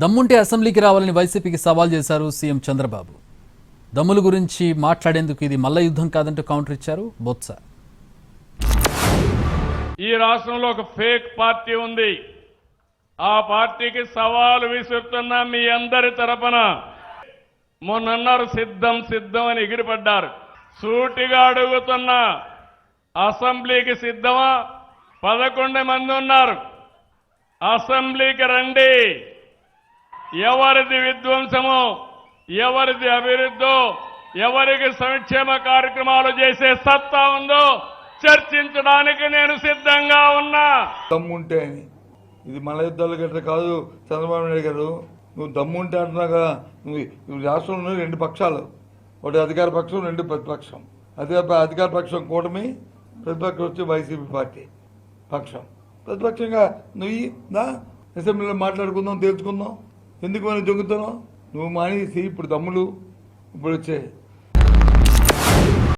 దమ్ముంటే అసెంబ్లీకి రావాలని వైసీపీకి సవాల్ చేశారు సీఎం చంద్రబాబు. దమ్ముల గురించి మాట్లాడేందుకు ఇది మల్ల యుద్ధం కాదంటూ కౌంటర్ ఇచ్చారు బొత్స. ఈ రాష్ట్రంలో ఒక ఫేక్ పార్టీ ఉంది. ఆ పార్టీకి సవాలు విసురుతున్నా మీ అందరి తరపున. మొన్నన్నారు సిద్ధం సిద్ధం అని ఎగిరిపడ్డారు. సూటిగా అడుగుతున్నా, అసెంబ్లీకి సిద్ధమా? 11 మంది ఉన్నారు. అసెంబ్లీకి రండి. ఎవరిది విధ్వంసమో, ఎవరిది అభివృద్ధో, ఎవరికి సంక్షేమ కార్యక్రమాలు చేసే సత్తా ఉందో చర్చించడానికి నేను సిద్ధంగా ఉన్నా. దమ్ముంటే ఇది మన యుద్ధాలు గట్రా కాదు చంద్రబాబు నాయుడు గారు. నువ్వు దమ్ముంటే అంటున్నాగా. నువ్వు రాష్ట్రంలో 2 పక్షాలు, ఒకటి అధికార పక్షం, 2 ప్రతిపక్షం. అధికార పక్షం కూటమి, ప్రతిపక్షం వచ్చి వైసీపీ పార్టీ పక్షం. ప్రతిపక్షంగా నువ్వు అసెంబ్లీలో మాట్లాడుకుందాం, తేల్చుకుందాం. ఎందుకు మనం జొంగుతున్నావు? నువ్వు మానేసి ఇప్పుడు దమ్ములు ఇప్పుడు వచ్చాయి.